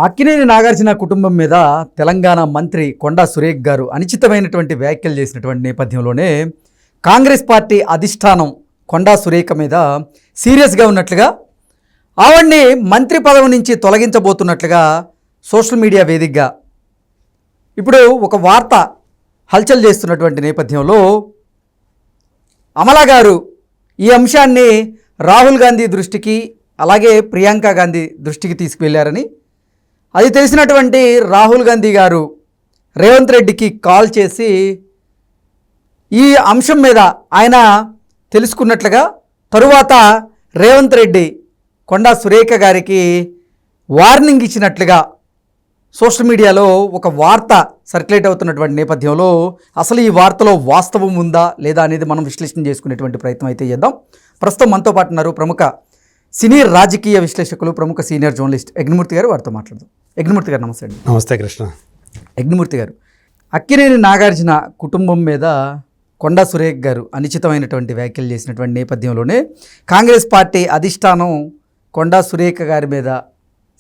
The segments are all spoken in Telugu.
అక్కినేని నాగార్జున కుటుంబం మీద తెలంగాణ మంత్రి కొండా సురేఖ్ గారు అనుచితమైనటువంటి వ్యాఖ్యలు చేసినటువంటి నేపథ్యంలోనే కాంగ్రెస్ పార్టీ అధిష్టానం కొండా సురేఖ మీద సీరియస్గా ఉన్నట్లుగా ఆవిడ్ని మంత్రి పదవి నుంచి తొలగించబోతున్నట్లుగా సోషల్ మీడియా వేదికగా ఇప్పుడు ఒక వార్త హల్చల్ చేస్తున్నటువంటి నేపథ్యంలో అమలా గారు ఈ అంశాన్ని రాహుల్ గాంధీ దృష్టికి అలాగే ప్రియాంక గాంధీ దృష్టికి తీసుకువెళ్ళారని, అది తెలిసినటువంటి రాహుల్ గాంధీ గారు రేవంత్ రెడ్డికి కాల్ చేసి ఈ అంశం మీద ఆయన తెలుసుకున్నట్లుగా తరువాత రేవంత్ రెడ్డి కొండా సురేఖ గారికి వార్నింగ్ ఇచ్చినట్లుగా సోషల్ మీడియాలో ఒక వార్త సర్క్యులేట్ అవుతున్నటువంటి నేపథ్యంలో అసలు ఈ వార్తలో వాస్తవం ఉందా లేదా అనేది మనం విశ్లేషణ చేసుకునేటువంటి ప్రయత్నం అయితే చేద్దాం. ప్రస్తుతం మనతో పాటు ఉన్నారు ప్రముఖ సినీ రాజకీయ విశ్లేషకులు, ప్రముఖ సీనియర్ జర్నలిస్ట్ యజ్ఞమూర్తి గారు. వారితో మాట్లాడదాం. యజ్ఞమూర్తి గారు నమస్తే అండి. నమస్తే కృష్ణ. యజ్ఞమూర్తి గారు, అక్కినేని నాగార్జున కుటుంబం మీద కొండా సురేఖ్ గారు అనుచితమైనటువంటి వ్యాఖ్యలు చేసినటువంటి నేపథ్యంలోనే కాంగ్రెస్ పార్టీ అధిష్టానం కొండా సురేఖ గారి మీద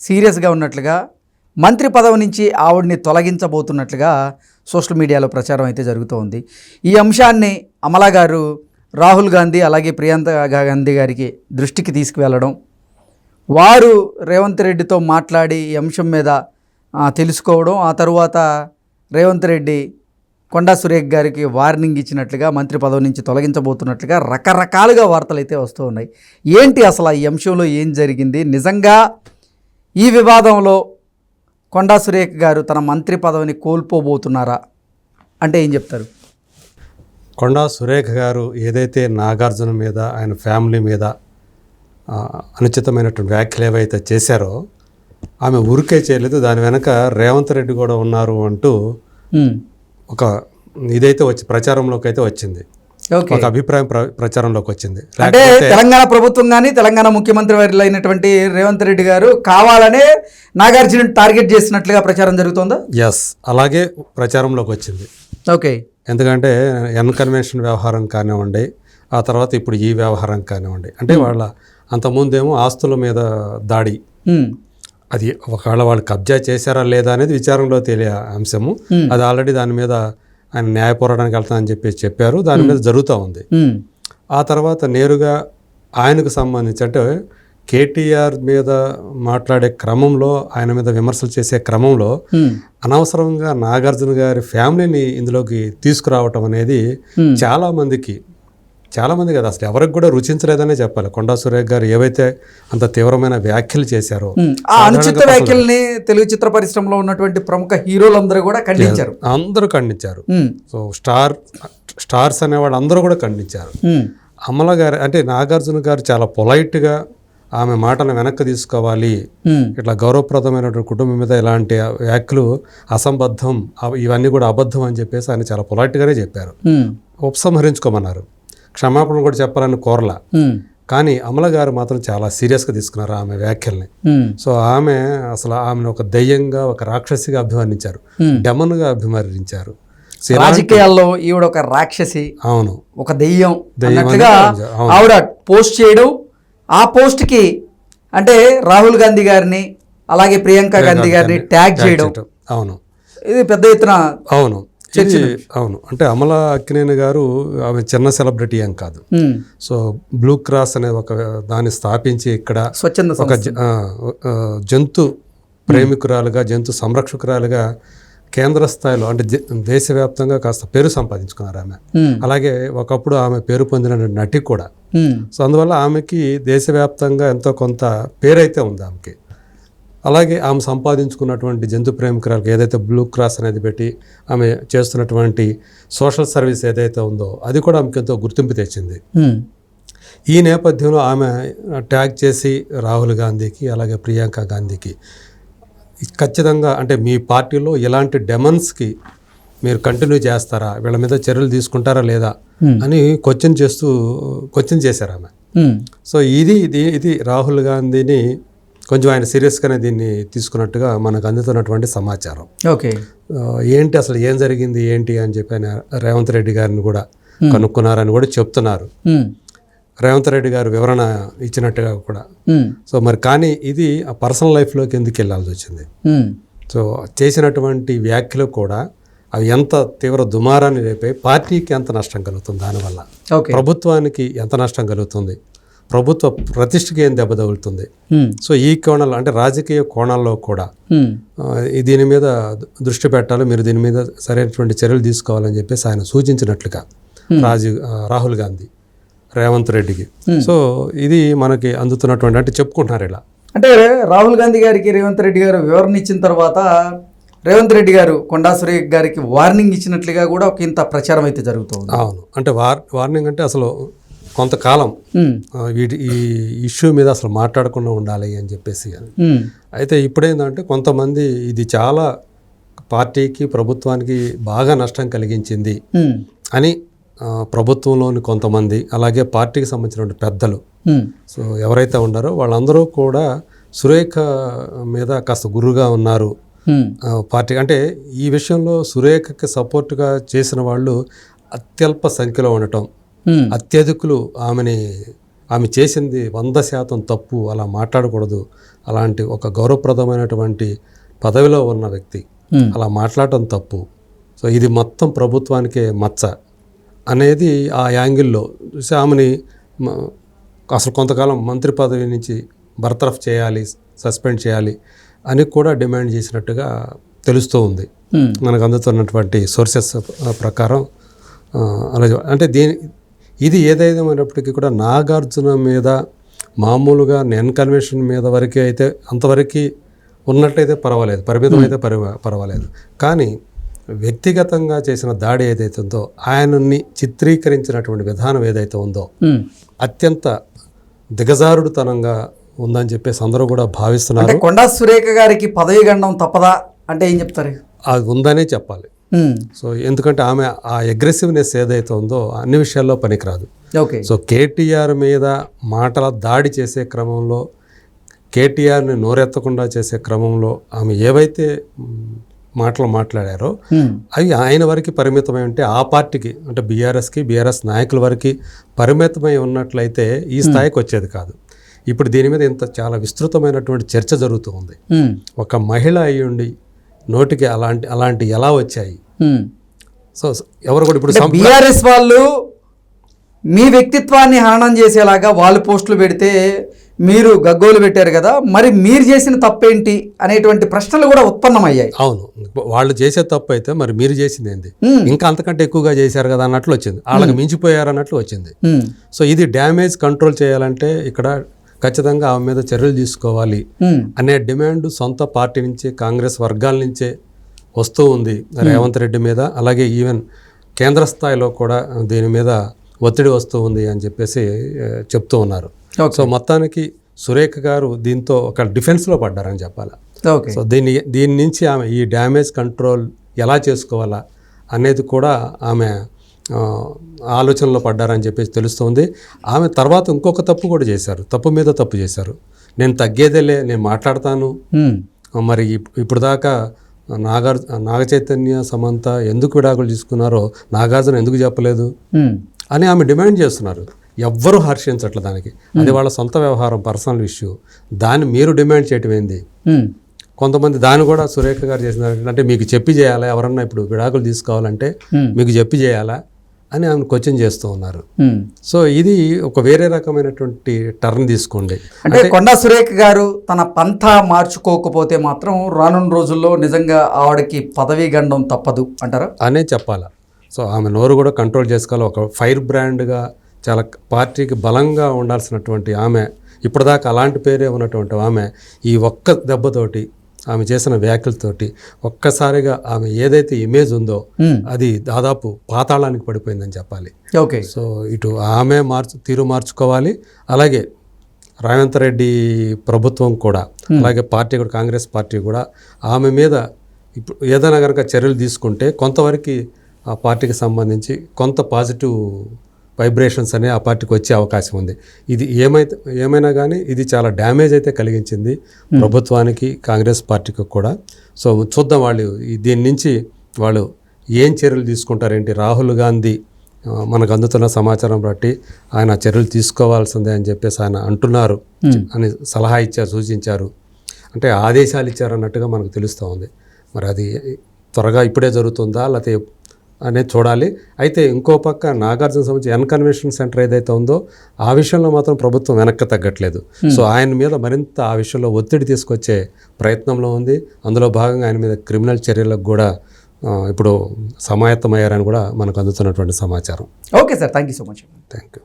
సీరియస్గా ఉన్నట్లుగా మంత్రి పదవి నుంచి ఆవిడ్ని తొలగించబోతున్నట్లుగా సోషల్ మీడియాలో ప్రచారం అయితే జరుగుతూ ఉంది. ఈ అంశాన్ని అమలా గారు రాహుల్ గాంధీ అలాగే ప్రియాంక గాంధీ గారికి దృష్టికి తీసుకువెళ్ళడం, వారు రేవంత్ రెడ్డితో మాట్లాడి ఈ అంశం మీద తెలుసుకోవడం, ఆ తరువాత రేవంత్ రెడ్డి కొండా సురేఖ్ గారికి వార్నింగ్ ఇచ్చినట్లుగా మంత్రి పదవి నుంచి తొలగించబోతున్నట్లుగా రకరకాలుగా వార్తలు అయితే వస్తూ ఉన్నాయి. ఏంటి అసలు ఈ అంశంలో ఏం జరిగింది? నిజంగా ఈ వివాదంలో కొండా సురేఖ్ గారు తన మంత్రి పదవిని కోల్పోబోతున్నారా అంటే ఏం చెప్తారు? కొండా సురేఖ గారు ఏదైతే నాగార్జున మీద, ఆయన ఫ్యామిలీ మీద అనుచితమైనటువంటి వ్యాఖ్యలు ఏవైతే చేశారో ఆమె ఊరికే చేయలేదు. దాని వెనక రేవంత్ రెడ్డి కూడా ఉన్నారు అంటూ ఒక ఇదైతే ప్రచారంలోకి అయితే వచ్చింది. ఒక అభిప్రాయం ప్రచారంలోకి వచ్చింది. అంటే తెలంగాణ ప్రభుత్వం కానీ తెలంగాణ ముఖ్యమంత్రి వారిలో అయినటువంటి రేవంత్ రెడ్డి గారు కావాలనే నాగార్జున టార్గెట్ చేసినట్లుగా ప్రచారం జరుగుతుందా? ఎస్, అలాగే ప్రచారంలోకి వచ్చింది. ఓకే. ఎందుకంటే కన్వెన్షన్ వ్యవహారం కానివ్వండి, ఆ తర్వాత ఇప్పుడు ఈ వ్యవహారం కానివ్వండి, అంటే వాళ్ళ అంతకుముందేమో ఆస్తుల మీద దాడి, అది ఒకవేళ వాళ్ళు కబ్జా చేశారా లేదా అనేది విచారంలో తెలియ అంశము. అది ఆల్రెడీ దాని మీద ఆయన న్యాయ పోరాటానికి వెళ్తానని చెప్పారు. దాని మీద జరుగుతూ ఉంది. ఆ తర్వాత నేరుగా ఆయనకు సంబంధించి అంటే కేటీఆర్ మీద మాట్లాడే క్రమంలో, ఆయన మీద విమర్శలు చేసే క్రమంలో అనవసరంగా నాగార్జున గారి ఫ్యామిలీని ఇందులోకి తీసుకురావటం అనేది చాలా మంది కదా అసలు ఎవరికి కూడా రుచించలేదనే చెప్పాలి. కొండా సురేఖ్ గారు ఏవైతే అంత తీవ్రమైన వ్యాఖ్యలు చేశారో, ఆ అనుచిత వ్యాఖ్యల్ని తెలుగు చిత్ర పరిశ్రమలో ఉన్నటువంటి ప్రముఖ హీరోలందరూ కూడా ఖండించారు. అందరూ ఖండించారు. సో స్టార్స్ అనేవాళ్ళు అందరూ కూడా ఖండించారు. అమల గారు అంటే నాగార్జున గారు చాలా పొలైట్గా ఆమె మాటను వెనక్కి తీసుకోవాలి, ఇట్లా గౌరవప్రదమైనటువంటి కుటుంబం మీద ఇలాంటి వ్యాఖ్యలు అసంబద్ధం, ఇవన్నీ కూడా అబద్ధం అని చెప్పేసి ఆయన చాలా పొలైట్గానే చెప్పారు. ఉపసంహరించుకోమన్నారు, క్షమాపణ కూడా చెప్పాలని కోరలా. కానీ అమల గారు మాత్రం చాలా సీరియస్గా తీసుకున్నారు ఆమె వ్యాఖ్యల్ని. సో ఆమెను ఒక దయ్యంగా, ఒక రాక్షసిగా అభివర్ణించారు, డెమన్గా అభివర్ణించారు. రాజకీయాల్లో ఈవిడ ఒక రాక్షసి, అవును, ఒక దెయ్యం అన్నట్లుగా ఆవిడ పోస్ట్ చేయడం, ఆ పోస్ట్కి అంటే రాహుల్ గాంధీ గారిని అలాగే ప్రియాంక గాంధీ గారిని ట్యాగ్ చేయడం, అవును, ఇది పెద్ద ఎత్తున అవును. అంటే అమల అక్కినేని గారు ఆమె చిన్న సెలబ్రిటీ ఏం కాదు. సో బ్లూ క్రాస్ అనే ఒక దాన్ని స్థాపించి ఇక్కడ ఒక జంతు ప్రేమికురాలుగా, జంతు సంరక్షకురాలుగా కేంద్ర స్థాయిలో అంటే దేశవ్యాప్తంగా కాస్త పేరు సంపాదించుకున్నారు ఆమె. అలాగే ఒకప్పుడు ఆమె పేరు పొందిన నటి కూడా. సో అందువల్ల ఆమెకి దేశవ్యాప్తంగా ఎంతో కొంత పేరైతే ఉంది ఆమెకి. అలాగే ఆమె సంపాదించుకున్నటువంటి జంతు ప్రేమికురాలకు ఏదైతే బ్లూ క్రాస్ అనేది పెట్టి ఆమె చేస్తున్నటువంటి సోషల్ సర్వీస్ ఏదైతే ఉందో అది కూడా ఆమెకి ఎంతో గుర్తింపు తెచ్చింది. ఈ నేపథ్యంలో ఆమె ట్యాగ్ చేసి రాహుల్ గాంధీకి అలాగే ప్రియాంక గాంధీకి ఖచ్చితంగా అంటే మీ పార్టీలో ఇలాంటి డెమన్స్కి మీరు కంటిన్యూ చేస్తారా, వీళ్ళ మీద చర్యలు తీసుకుంటారా లేదా అని క్వశ్చన్ చేశారు ఆమె. సో ఇది రాహుల్ గాంధీని కొంచెం ఆయన సీరియస్గానే దీన్ని తీసుకున్నట్టుగా మనకు అందుతున్నటువంటి సమాచారం. ఓకే, ఏంటి అసలు ఏం జరిగింది ఏంటి అని చెప్పి ఆయన రేవంత్ రెడ్డి గారిని కూడా కనుక్కున్నారని కూడా చెప్తున్నారు. రేవంత్ రెడ్డి గారు వివరణ ఇచ్చినట్టుగా కూడా. సో మరి కానీ ఇది ఆ పర్సనల్ లైఫ్లోకి ఎందుకు వెళ్ళాల్సి వచ్చింది? సో చేసినటువంటి వ్యాఖ్యలు కూడా అవి ఎంత తీవ్ర దుమారాన్ని రేపే, పార్టీకి ఎంత నష్టం కలుగుతుంది దానివల్ల, ప్రభుత్వానికి ఎంత నష్టం కలుగుతుంది, ప్రభుత్వ ప్రతిష్టకి ఏం దెబ్బ తగులుతుంది. సో ఈ కోణాల్లో అంటే రాజకీయ కోణాల్లో కూడా దీని మీద దృష్టి పెట్టాలి, మీరు దీని మీద సరైనటువంటి చర్యలు తీసుకోవాలని చెప్పేసి ఆయన సూచించినట్లుగా రాహుల్ గాంధీ రేవంత్ రెడ్డికి. సో ఇది మనకి అందుతున్నటువంటి అంటే చెప్పుకుంటున్నారు ఇలా. అంటే రాహుల్ గాంధీ గారికి రేవంత్ రెడ్డి గారు వివరణ ఇచ్చిన తర్వాత రేవంత్ రెడ్డి గారు కొండా సురేఖ గారికి వార్నింగ్ ఇచ్చినట్లుగా కూడా ఒక ఇంత ప్రచారం అయితే జరుగుతుంది. అవును, అంటే వార్నింగ్ అంటే అసలు కొంతకాలం ఈ ఇష్యూ మీద అసలు మాట్లాడకుండా ఉండాలి అని చెప్పేసి. అయితే ఇప్పుడేంటంటే కొంతమంది ఇది చాలా పార్టీకి ప్రభుత్వానికి బాగా నష్టం కలిగించింది అని ప్రభుత్వంలోని కొంతమంది, అలాగే పార్టీకి సంబంధించిన పెద్దలు, సో ఎవరైతే ఉన్నారో వాళ్ళందరూ కూడా సురేఖ మీద కాస్త గురుగా ఉన్నారు పార్టీ. అంటే ఈ విషయంలో సురేఖకి సపోర్ట్గా చేసిన వాళ్ళు అత్యల్ప సంఖ్యలో ఉండటం, అత్యధికులు ఆమె చేసింది 100% తప్పు, అలా మాట్లాడకూడదు, అలాంటి ఒక గౌరవప్రదమైనటువంటి పదవిలో ఉన్న వ్యక్తి అలా మాట్లాడటం తప్పు, సో ఇది మొత్తం ప్రభుత్వానికే మచ్చ అనేది ఆ యాంగిల్లో చూసి ఆమెని అసలు కొంతకాలం మంత్రి పదవి నుంచి బర్తరఫ్ చేయాలి, సస్పెండ్ చేయాలి అని కూడా డిమాండ్ చేసినట్టుగా తెలుస్తూ ఉంది మనకు అందుతున్నటువంటి సోర్సెస్ ప్రకారం. అంటే ఇది ఏదైనప్పటికీ కూడా నాగార్జున మీద మామూలుగా కన్వెన్షన్ మీద వరకే అయితే అంతవరకు ఉన్నట్లయితే పర్వాలేదు, పరిమితం అయితే పర్వాలేదు. కానీ వ్యక్తిగతంగా చేసిన దాడి ఏదైతే ఉందో, ఆయనని చిత్రీకరించినటువంటి విధానం ఏదైతే ఉందో అత్యంత దిగజారుడుతనంగా ఉందని చెప్పేసి అందరూ కూడా భావిస్తున్నారు. కొండా సురేఖ గారికి పదవి గండం తప్పదా అంటే ఏం చెప్తారు? అది ఉందనే చెప్పాలి. సో ఎందుకంటే ఆమె ఆ అగ్రెసివ్నెస్ ఏదైతే ఉందో అన్ని విషయాల్లో పనికిరాదు. సో కేటీఆర్ మీద మాటల దాడి చేసే క్రమంలో, కేటీఆర్ని నోరెత్తకుండా చేసే క్రమంలో ఆమె ఏవైతే మాటలు మాట్లాడారో అవి ఆయన వరకు పరిమితమై ఉంటే, ఆ పార్టీకి అంటే బీఆర్ఎస్ నాయకుల వరకు పరిమితమై ఉన్నట్లయితే ఈ స్థాయికి వచ్చేది కాదు. ఇప్పుడు దీని మీద ఇంత చాలా విస్తృతమైనటువంటి చర్చ జరుగుతూ ఉంది. ఒక మహిళ అయ్యుండి నోటికి అలాంటి ఎలా వచ్చాయి? సో ఎవరు కూడా ఇప్పుడు బీఆర్ఎస్ వాళ్ళు మీ వ్యక్తిత్వాన్ని హననం చేసేలాగా వాళ్ళు పోస్టులు పెడితే మీరు గగ్గోలు పెట్టారు కదా, మరి మీరు చేసిన తప్పేంటి అనేటువంటి ప్రశ్నలు కూడా ఉత్పన్నమయ్యాయి. అవును, వాళ్ళు చేసే తప్పు అయితే మరి మీరు చేసింది ఏంటి, ఇంకా అంతకంటే ఎక్కువగా చేశారు కదా అన్నట్లు వచ్చింది, వాళ్ళకి మించిపోయారు అన్నట్లు వచ్చింది. సో ఇది డ్యామేజ్ కంట్రోల్ చేయాలంటే ఇక్కడ ఖచ్చితంగా ఆమె మీద చర్యలు తీసుకోవాలి అనే డిమాండ్ సొంత పార్టీ నుంచే, కాంగ్రెస్ వర్గాల నుంచే వస్తూ ఉంది రేవంత్ రెడ్డి మీద. అలాగే ఈవెన్ కేంద్ర స్థాయిలో కూడా దీని మీద ఒత్తిడి వస్తూ ఉంది అని చెప్పేసి చెప్తూ ఉన్నారు. సో మొత్తానికి సురేఖ గారు దీంతో ఒక డిఫెన్స్లో పడ్డారని చెప్పాలి. సో దీని నుంచి ఆమె ఈ డ్యామేజ్ కంట్రోల్ ఎలా చేసుకోవాలా అనేది కూడా ఆమె ఆలోచనలో పడ్డారని చెప్పేసి తెలుస్తుంది. ఆమె తర్వాత ఇంకొక తప్పు కూడా చేశారు, తప్పు మీద తప్పు చేశారు. నేను తగ్గేదేలే, నేను మాట్లాడతాను, మరి ఇప్పుడు దాకా నాగ చైతన్య సమంత ఎందుకు విడాకులు తీసుకున్నారో నాగార్జున ఎందుకు చెప్పలేదు అని ఆమె డిమాండ్ చేస్తున్నారు. ఎవ్వరూ హర్షించట్ల దానికి, అది వాళ్ళ సొంత వ్యవహారం, పర్సనల్ ఇష్యూ. దాన్ని మీరు డిమాండ్ చేయటం ఏంది? కొంతమంది దాన్ని కూడా సురేఖ గారు చేసినారు, అంటే మీకు చెప్పి చేయాలా, ఎవరన్నా ఇప్పుడు విడాకులు తీసుకోవాలంటే మీకు చెప్పి చేయాలా అని ఆమె క్వశ్చన్ చేస్తూ ఉన్నారు. సో ఇది ఒక వేరే రకమైనటువంటి టర్న్ తీసుకోండి. అంటే కొండా సురేఖ గారు తన పంథా మార్చుకోకపోతే మాత్రం రానున్న రోజుల్లో నిజంగా ఆవిడకి పదవీ గండం తప్పదు అంటారా అనే చెప్పాలా. సో ఆమె నోరు కూడా కంట్రోల్ చేసుకోవాలి. ఒక ఫైర్ బ్రాండ్గా చాలా పార్టీకి బలంగా ఉండాల్సినటువంటి ఆమె, ఇప్పటిదాకా అలాంటి పేరే ఉన్నటువంటి ఆమె ఈ ఒక్క దెబ్బతోటి, ఆమె చేసిన వ్యాఖ్యలతోటి ఒక్కసారిగా ఆమె ఏదైతే ఇమేజ్ ఉందో అది దాదాపు పాతాళానికి పడిపోయిందని చెప్పాలి. ఓకే, సో ఇటు ఆమె తీరు మార్చుకోవాలి, అలాగే రేవంత్ రెడ్డి ప్రభుత్వం కూడా, అలాగే పార్టీ కూడా, కాంగ్రెస్ పార్టీ కూడా ఆమె మీద ఇప్పుడు ఏదైనా కనుక చర్యలు తీసుకుంటే కొంతవరకు ఆ పార్టీకి సంబంధించి కొంత పాజిటివ్ వైబ్రేషన్స్ అనే ఆ పార్టీకి వచ్చే అవకాశం ఉంది. ఇది ఏమైనా కానీ ఇది చాలా డ్యామేజ్ అయితే కలిగించింది ప్రభుత్వానికి, కాంగ్రెస్ పార్టీకి కూడా. సో చూద్దాం వాళ్ళు దీని నుంచి వాళ్ళు ఏం చర్యలు తీసుకుంటారేంటి. రాహుల్ గాంధీ మనకు అందుతున్న సమాచారం బట్టి ఆయన చర్యలు తీసుకోవాల్సిందే అని చెప్పేసి ఆయన అంటున్నారు అని సలహా ఇచ్చారు, సూచించారు. అంటే ఆదేశాలు ఇచ్చారు అన్నట్టుగా మనకు తెలుస్తూ ఉంది. మరి అది త్వరగా ఇప్పుడే జరుగుతుందా లేకపోతే అనేది చూడాలి. అయితే ఇంకో పక్క నాగార్జున సంబంధించి కన్వెన్షన్ సెంటర్ ఏదైతే ఉందో ఆ విషయంలో మాత్రం ప్రభుత్వం వెనక్కి తగ్గట్లేదు. సో ఆయన మీద మరింత ఆ విషయంలో ఒత్తిడి తీసుకొచ్చే ప్రయత్నంలో ఉంది. అందులో భాగంగా ఆయన మీద క్రిమినల్ చర్యలకు కూడా ఇప్పుడు సమాయత్తమయ్యారని కూడా మనకు అందుతున్నటువంటి సమాచారం. Okay sir, thank you so much. Thank you.